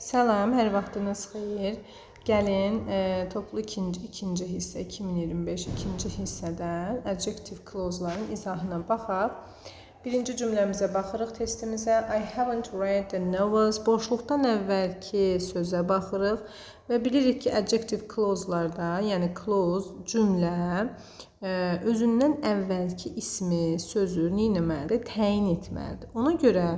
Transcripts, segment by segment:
Salam, hər vaxtınız xeyir. Gəlin, toplu ikinci hissə 2025 ikinci hissədən adjective clause-ların izahına baxaq. Birinci cümləmizə baxırıq testimizə. I haven't read the novels. Boşluqdan əvvəlki sözə baxırıq və bilirik ki, adjective clause-larda, yəni clause, cümlə özündən əvvəlki ismi, sözü neyləməlidir? Təyin etməlidir. Ona görə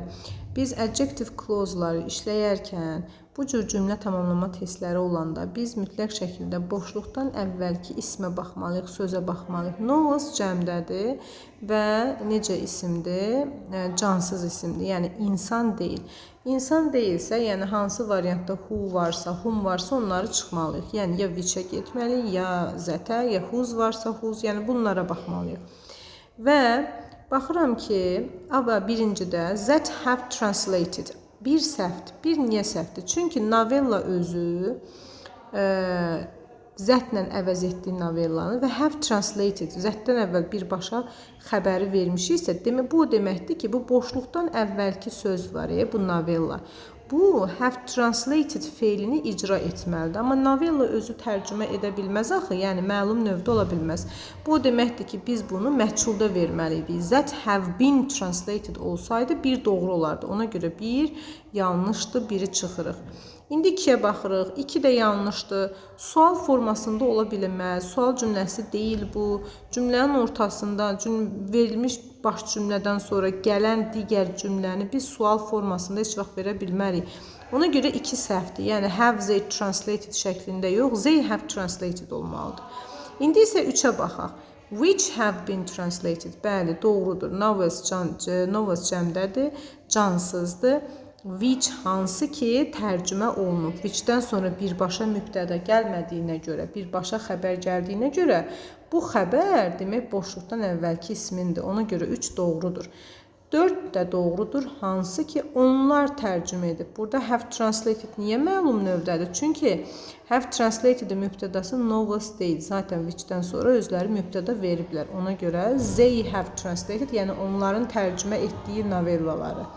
biz adjective clause-ları işləyərkən bu cür cümlə tamamlama testləri olanda biz mütləq şəkildə boşluqdan əvvəlki ismə baxmalıyıq, sözə baxmalıyıq. Novels cəmdədir və necə isimdir? Cansız isimdir, yəni insan deyil. İnsan deyilsə, yəni hansı variantda who varsa, whom varsa onları çıxmalıyıq. Yəni ya which-ə getməliyik, ya that-ə, ya whose varsa whose, yəni bunlara baxmalıyıq. Və baxıram ki, birincidə that have translated. Bir səhvdir. Bir niyə səhvdir? Çünki novella özü zətlə əvəz etdiyi novellanı və have translated, zətdən əvvəl birbaşa xəbəri vermişiksə, bu deməkdir ki, bu boşluqdan əvvəlki söz var, bu novella. Bu have translated feilini icra etməlidir. Amma novella özü tərcümə edə bilməz axı, yəni məlum növdə ola bilməz. Bu deməkdir ki, biz bunu məchulda verməliydik. That have been translated olsaydı bir doğru olardı. Ona görə bir yanlışdır, biri çıxırıq. İndi 2-yə baxırıq. 2 də yanlışdır. Sual formasında ola bilməz. Sual cümləsi deyil bu. Cümlənin ortasında verilmiş baş cümlədən sonra gələn digər cümləni biz sual formasında heç vaxt verə bilmərik. Ona görə 2 səhvdir. Yəni have they translated şəklində yox, they have translated olmalıdır. İndi isə 3-ə baxaq. Which have been translated. Bəli, doğrudur. Novels cəmdədir, cansızdır. Which hansı ki tərcümə olunub. Which-dən sonra birbaşa mübtəda gəlmədiyinə görə, birbaşa xəbər gəldiyinə görə bu xəbər demək boşluqdan əvvəlki ismindir. Ona görə 3 doğrudur. 4 də doğrudur. Hansı ki onlar tərcümə edib. Burada have translated niyə məlum növdədir? Çünki have translated mübtədası novels deyil. Zaten which-dən sonra özləri mübtəda veriblər. Ona görə they have translated, yəni onların tərcümə etdiyi novellaları.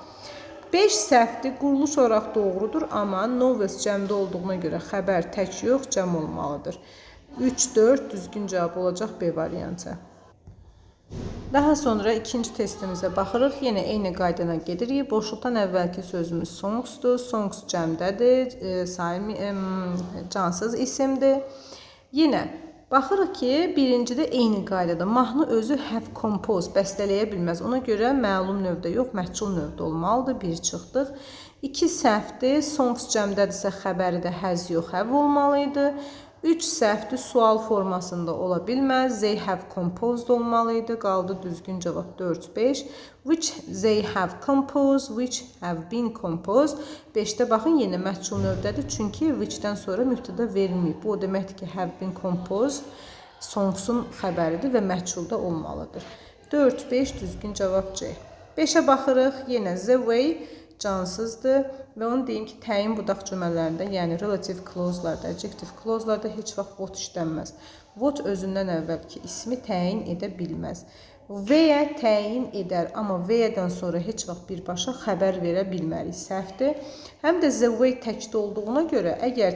5 səhvdir, quruluş olaraq doğrudur, amma novels cəmdə olduğuna görə xəbər tək yox, cəm olmalıdır. 3-4 düzgün cavab olacaq B variantı. Daha sonra ikinci testimizə baxırıq. Yenə eyni qaydana gedirik. Boşluqdan əvvəlki sözümüz songsdur. Songs cəmdədir, cansız isimdir. Yenə baxırıq ki, birincidə eyni qaydada mahnı özü have composed, bəstələyə bilməz. Ona görə məlum növdə yox, məchul növdə olmalıdır. 1 çıxdıq. 2 səhvdir. Songs cəmdədirsə xəbəri də has yox, have olmalıydı. 3 səhvdir. Sual formasında ola bilməz. They have composed olmalıydı. Qaldı düzgün cavab 4-5. Which they have composed, which have been composed. 5-də baxın, yenə məchul növdədir. Çünki which-dən sonra mübtəda verilməyib. Bu o deməkdir ki, have been composed songsun xəbəridir və məchulda olmalıdır. 4-5 düzgün cavab C. 5-ə baxırıq. Yenə the way cansızdır və onu deyim ki, təyin budaq cümlələrində, yəni relative clause-larda, adjective clause-larda heç vaxt what işlənməz. What özündən əvvəlki ismi təyin edə bilməz. Və-yə təyin edər, amma və-dən sonra heç vaxt birbaşa xəbər verə bilmərik. Səhvdir. Həm də the way təkdə olduğuna görə, əgər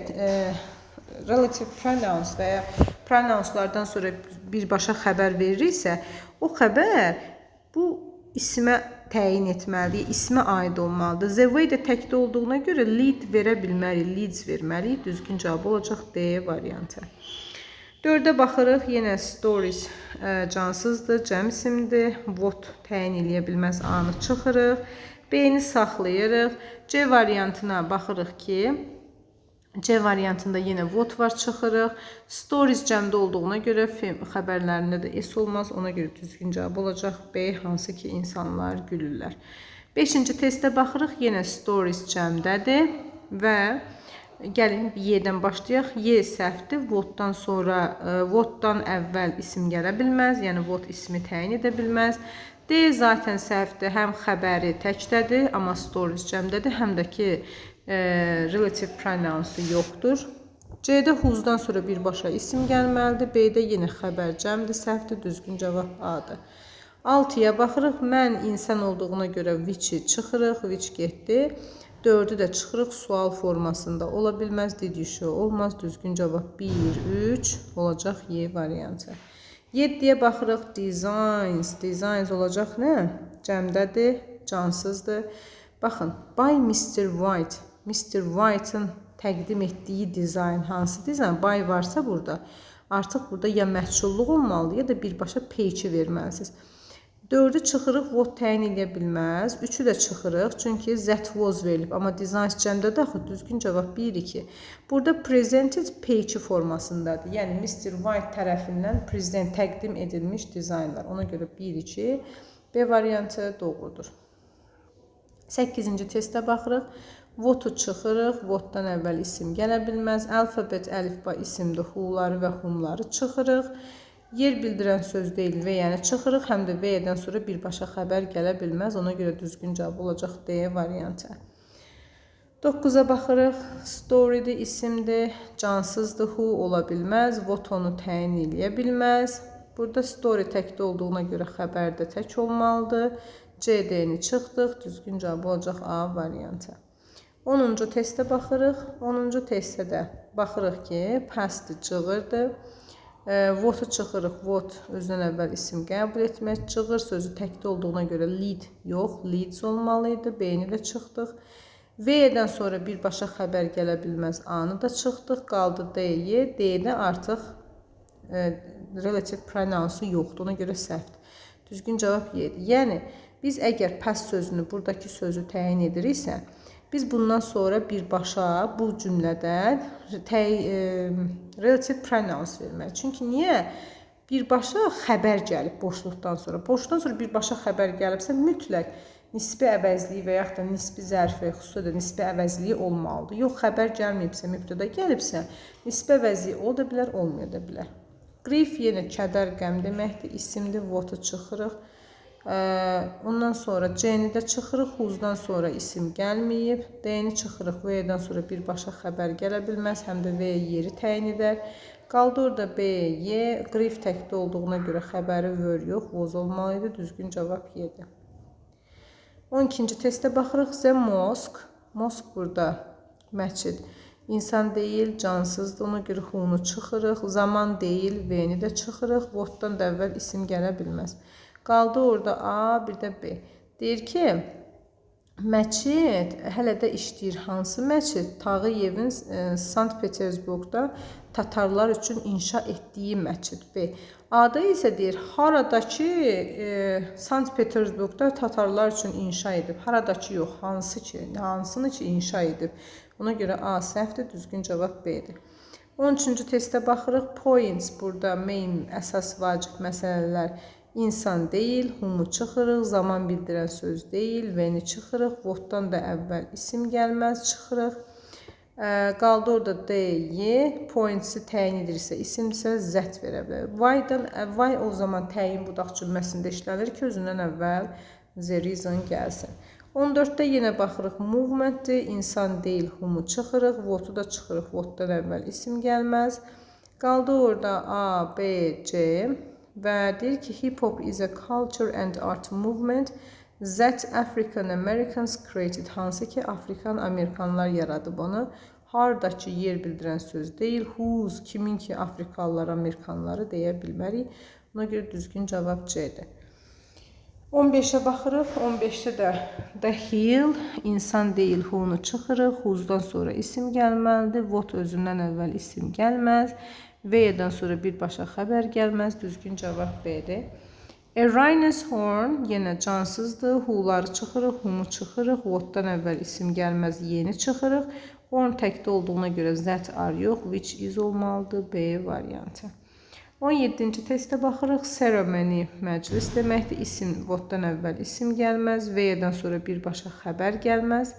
relative pronouns və ya pronouncelardan sonra birbaşa xəbər veririksə, o xəbər bu ismə təyin etməlidir, ismə aid olmalıdır. The way də təkdə olduğuna görə lead verə bilmərik, leads verməliyik. Düzgün cavab olacaq D variantı. 4-ə baxırıq. Yenə stories cansızdır, cəm isimdir. What təyin eləyə bilməz, A-nı çıxırıq. B-ni saxlayırıq. C variantına baxırıq ki, C variantında yenə what var, çıxırıq. Stories cəmdə olduğuna görə xəbərlərində də S olmaz. Ona görə düzgün cavab olacaq B, hansı ki insanlar gülürlər. 5-ci testə baxırıq. Yenə stories cəmdədir və gəlin Y-dən başlayaq. Y səhvdir. What-dan sonra, what-dan əvvəl isim gələ bilməz. Yəni what ismi təyin edə bilməz. D zaten səhvdir. Həm xəbəri təkdədir, amma stories cəmdədir. Həm də ki relative pronouns yoxdur. C-də whose-dan sonra birbaşa isim gəlməlidir. B-də yenə xəbər cəmdir, səhvdir. Düzgün cavab A-dır. 6-ya baxırıq. Mən insan olduğuna görə which-i çıxırıq. Which getdi. 4'ü də çıxırıq, sual formasında ola bilməz, did you show olmaz, düzgün cavab 1, 3 olacaq Y variantı. 7-yə baxırıq, designs olacaq nə? Cəmdədir, cansızdır. Baxın, by Mr. White, Mr. White'ın təqdim etdiyi dizayn hansı dizayn? By varsa burada, artıq burada ya məhsulluq olmalıdır, ya da birbaşa page verməlisiniz. 4'ü çıxırıq, what təyin edə bilməz. 3'ü də çıxırıq, çünki that was verilib. Amma designs cəmdədir axı, düzgün cavab 1, 2. Burada presented page formasındadır. Yəni, Mr. White tərəfindən prezident təqdim edilmiş dizaynlar. Ona görə 1, 2. B variantı doğrudur. 8-ci testə baxırıq. Votu çıxırıq, votdan əvvəl isim gələ bilməz. Alfabet, əlifba isimdir, huları və humları çıxırıq. Yer bildirən söz deyil, V-yəni çıxırıq, həm də V-dən sonra birbaşa xəbər gələ bilməz. Ona görə düzgün cavab olacaq D variantı. 9-a baxırıq. Story-dir, isimdir, cansızdır, who ola bilməz, vot onu təyin eləyə bilməz. Burada story təkdə olduğuna görə xəbər də tək olmalıdır. C-D-ni çıxdıq, düzgün cavab olacaq A variantı. 10-cu testə baxırıq. 10-cu testə də baxırıq ki, past cığırdır. Votu çıxırıq, vot özündən əvvəl isim qəbul etmək, cığır sözü təkdə olduğuna görə lead yox, leads olmalıydı, B-ni də çıxdıq. V-dən sonra birbaşa xəbər gələ bilməz, A-nı da çıxdıq, qaldı D-yi, D-də artıq relative pronounce yoxdur, ona görə səhvdir. Düzgün cavab Y-dir. Yəni, biz əgər past sözünü, buradakı sözü təyin ediriksə, biz bundan sonra birbaşa bu cümlədən relative pronounce verməliyik. Çünki niyə? Birbaşa xəbər gəlib boşluqdan sonra. Boşluqdan sonra birbaşa xəbər gəlibsə, mütləq nisbi əvəzliyi və yaxud da nisbi zərfi, xüsusilə də nisbi əvəzliyi olmalıdır. Yox, xəbər gəlməyibsə, mübtəda gəlibsə, nisbi əvəzliyi ola da bilər, olmaya da bilər. Grief yenə kədər, qəm deməkdir, isimdir, votu çıxırıq. Ondan sonra C-ni də çıxırıq, who'dan sonra isim gəlməyib, D-ni çıxırıq, V-dən sonra birbaşa xəbər gələ bilməz, həm də V yeri təyin edər. Qaldı orada B, Y, grief təkdə olduğuna görə xəbəri were yox, was olmalıydı, düzgün cavab Y-dir. 12-ci testə baxırıq, the mosque, mosque burada məscid, insan deyil, cansızdır, ona görə who'nu çıxırıq, zaman deyil, V-ni də çıxırıq, votdan da əvvəl isim gələ bilməz. Qaldı orada A, bir də B. Deyir ki, məscid hələ də işləyir. Hansı məscid? Tağıyevin Sankt Petersburgda tatarlar üçün inşa etdiyi məscid. B. A-da isə deyir, haradakı Sankt Petersburgda tatarlar üçün inşa edib. Haradakı yox, hansı ki? Hansını ki inşa edib? Ona görə A səhvdir, düzgün cavab B-dir. 13-cü testə baxırıq. Points burada main, əsas vacib məsələlər. İnsan deyil, who'mu çıxırıq, zaman bildirən söz deyil, V-ni çıxırıq, votdan da əvvəl isim gəlməz, çıxırıq. Qaldı orada D, Y, points-i təyin edirsə, isimdirsə, zət verə bilər. Why o zaman təyin budaq cümləsində işlənir ki, özündən əvvəl the reason gəlsin. 14-də yenə baxırıq, movement-dir, insan deyil, who'mu çıxırıq, votu da çıxırıq, votdan əvvəl isim gəlməz. Qaldı orada A, B, C. Və deyir ki, hip-hop is a culture and art movement that African Americans created. Hansı ki, Afrikan Amerikanlar yaradıb onu. Hardakı yer bildirən söz deyil. Whose, kimin ki, Afrikalılar, Amerikanları deyə bilmərik. Ona görə düzgün cavab C-dir. 15-ə baxırıq. 15-də də the hill, insan deyil, who'nu çıxırıq. Who'dan sonra isim gəlməlidir. Vot özündən əvvəl isim gəlməz. V-dən sonra birbaşa xəbər gəlməz, düzgün cavab B-dir. A rhino's horn yenə cansızdır, who'ları çıxırıq, who'mu çıxırıq, votdan əvvəl isim gəlməz, Y-ni çıxırıq. Horn təkdə olduğuna görə that are yox, which is olmalıdır, B variantı. 17-ci testə baxırıq, ceremony, məclis deməkdir, isim, votdan əvvəl isim gəlməz, V-dən sonra birbaşa xəbər gəlməz.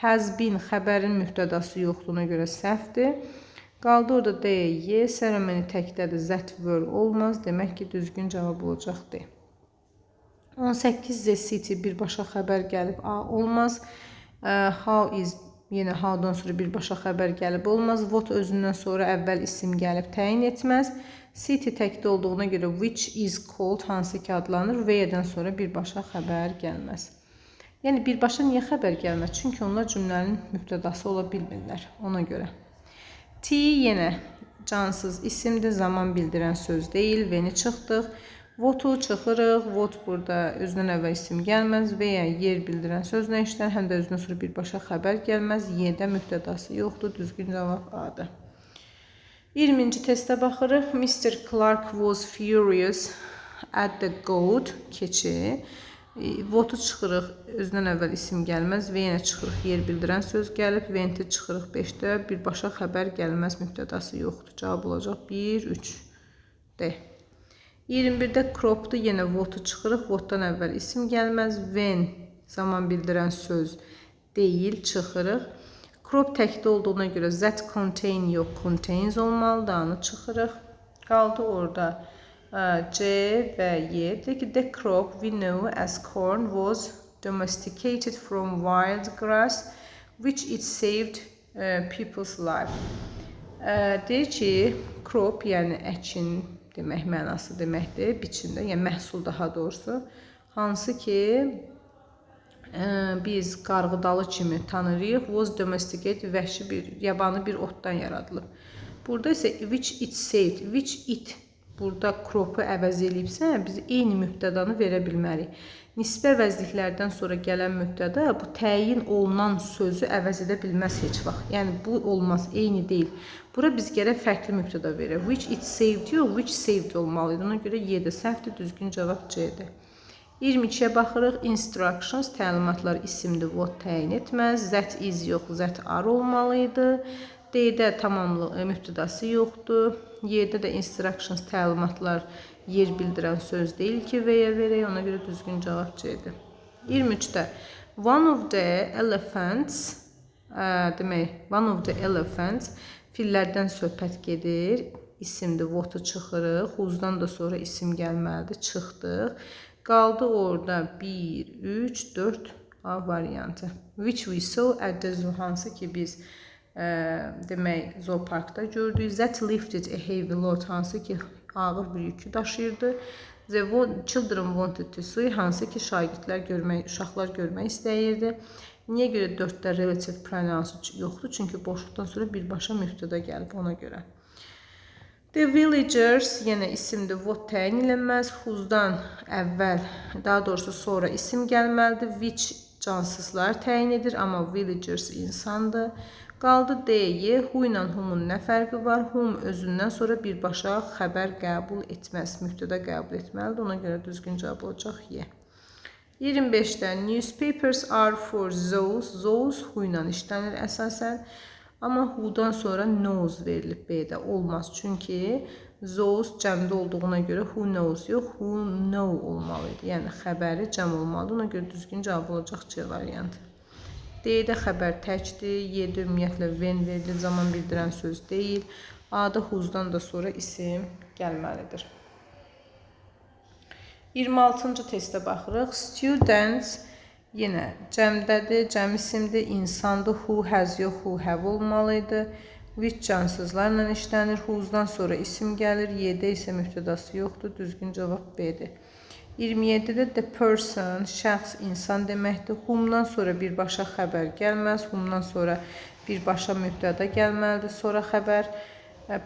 Has been, xəbərin mübtədası yoxluğuna görə səhvdir. Qaldı orada D, Y, ceremony təkdədir, that were olmaz. Demək ki, düzgün cavab olacaq D. 18 the city birbaşa xəbər gəlib A olmaz. How is, yenə how'dan sonra birbaşa xəbər gəlib olmaz. What özündən sonra əvvəl isim gəlib təyin etməz. City təkdə olduğuna görə which is called hansı ki adlanır. V-dən sonra birbaşa xəbər gəlməz. Yəni birbaşa niyə xəbər gəlməz? Çünki onlar cümlənin mübtədası ola bilmirlər ona görə. T yenə cansız isimdir, zaman bildirən söz deyil. Veni çıxdıq. Votu çıxırıq. Vot burada özündən əvvəl isim gəlməz və ya yer bildirən sözlə işlənir. Həm də özündən sonra birbaşa xəbər gəlməz. Y-də mübtədası yoxdur. Düzgün cavab A-dır. 20-ci testə baxırıq. Mr. Clark was furious at the goat, keçi. Votu çıxırıq, özündən əvvəl isim gəlməz və yenə çıxırıq, yer bildirən söz gəlib, venti çıxırıq 5-də, birbaşa xəbər gəlməz, mübtədası yoxdur. Cavab olacaq 1, 3, D. 21-də cropdur, yenə votu çıxırıq, votdan əvvəl isim gəlməz, when zaman bildirən söz deyil, çıxırıq. Crop təkdə olduğuna görə that contain yox, contains olmalıdır, anı çıxırıq. Qaldı orada C və Y. Deyək ki, the crop we know as corn was domesticated from wild grass which it saved people's life. Deyir ki, crop yəni əkin demək mənası deməkdir, biçimdə, yəni məhsul daha doğrusu. Hansı ki, biz qarğıdalı kimi tanırıq, was domesticated, vəhşi bir, yabanı bir otdan yaradılıb. Burada isə which it saved, which it burada cropu əvəz eləyibsə, biz eyni mübtədanı verə bilmərik. Nisbi əvəzliklərdən sonra gələn mübtəda bu təyin olunan sözü əvəz edə bilməz heç vaxt. Yəni bu olmaz, eyni deyil. Bura biz gərək fərqli mübtəda verək. Which it saved yox, which saved olmalıydı. Ona görə Y-də səhvdir, düzgün cavab C-dir. 22-yə baxırıq. Instructions, təlimatlar isimdir, what təyin etməz. That is yox, that are olmalıydı. D-də tamamlıq mübtədası yoxdur. Y-də də instructions, təlimatlar yer bildirən söz deyil ki, V-yə verək. Ona görə düzgün cavab C-dir. 23-də one of the elephants, demək, one of the elephants, fillərdən söhbət gedir. İsimdir, votu çıxırıq. Who's-dan da sonra isim gəlməlidir, çıxdıq. Qaldı orada 1, 3, 4 A variantı. Which we saw at the zoo, hansı ki biz demək zooparkda gördük. That lifted a heavy load, hansı ki ağır bir yükü daşıyırdı. The children wanted to see, hansı ki uşaqlar görmək istəyirdi. Niyə görə 4-də relative pronouns yoxdur? Çünki boşluqdan sonra birbaşa mübtəda gəlib ona görə. The villagers yenə isimdir, what təyin edilməz. Who's-dan əvvəl, daha doğrusu sonra isim gəlməlidir. Which cansızlar təyin edir, amma villagers insandır. Qaldı D-yi, who ilə whom-un nə fərqi var? Whom özündən sonra birbaşa xəbər qəbul etməz, mübtəda qəbul etməlidir. Ona görə düzgün cavab olacaq Y. 25-də newspapers are for those, those who ilə işlənir əsasən. Amma who-dan sonra knows verilib B-də, olmaz. Çünki those cəmdə olduğuna görə who knows yox, who know olmalıydı. Yəni xəbəri cəm olmalıdır. Ona görə düzgün cavab olacaq C variantı. D-də xəbər təkdir. Y-də ümumiyyətlə when verilir, zaman bildirən söz deyil. A-da who's-dan da sonra isim gəlməlidir. 26-cı testə baxırıq. Students yenə cəmdədir, cəm isimdir, insandır. Who has yox, who have olmalıydı. Which cansızlarla işlənir. Who's-dan sonra isim gəlir. Y-də isə mübtədası yoxdur. Düzgün cavab B-dir. 27-də the person, şəxs, insan deməkdir. Whom-dan sonra birbaşa xəbər gəlməz. Whom-dan sonra birbaşa mübtəda gəlməlidir. Sonra xəbər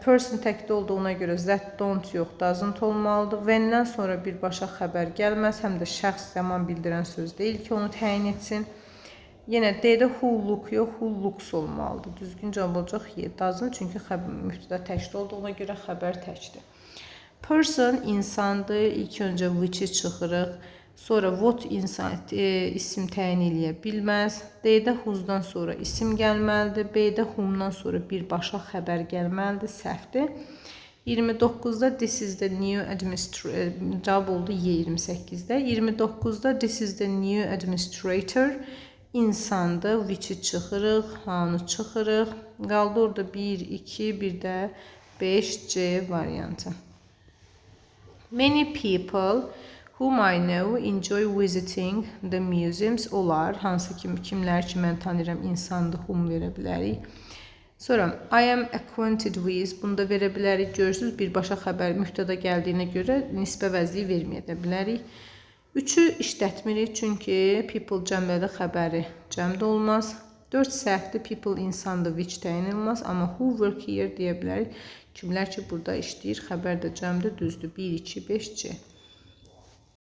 person təkdə olduğuna görə that don't yox, doesn't olmalıdır. When-dən sonra birbaşa xəbər gəlməz. Həm də şəxs zaman bildirən söz deyil ki, onu təyin etsin. Yenə D-də who look yox, who looks olmalıdır. Düzgün cavab olacaq Y. Doesn't, çünki mübtəda təkdə olduğuna görə xəbər təkdir. Person insandır. İlk öncə which-i çıxırıq. Sonra what insan isim təyin eləyə bilməz. D-də who's-dan sonra isim gəlməlidir. B-də whom-dan sonra birbaşa xəbər gəlməlidir. Səhvdir. 29-da this is the new administrator. Cavab oldu Y 28-də. 29-da this is the new administrator. İnsandır. Which-i çıxırıq. Hanı çıxırıq. Qaldı orada 1, 2, bir də 5 C variantı. Many people whom I know enjoy visiting the museums. Onlar, hansı kimlər ki mən tanıyıram, insandır, whom verə bilərik. Sonra I am acquainted with, bunu da verə bilərik. Görürsünüz, birbaşa xəbər mübtəda gəldiyinə görə nisbə vəzliyi verməyə də bilərik. 3-ü işlətmirik çünki people cəmlədə xəbəri cəmdə olmaz. 4 səhvli people insandır, which təyin olmaz. Amma who work here deyə bilərik. Kimlər ki burada işləyir, xəbər də cəmdə düzdür. 1, 2, 5, C.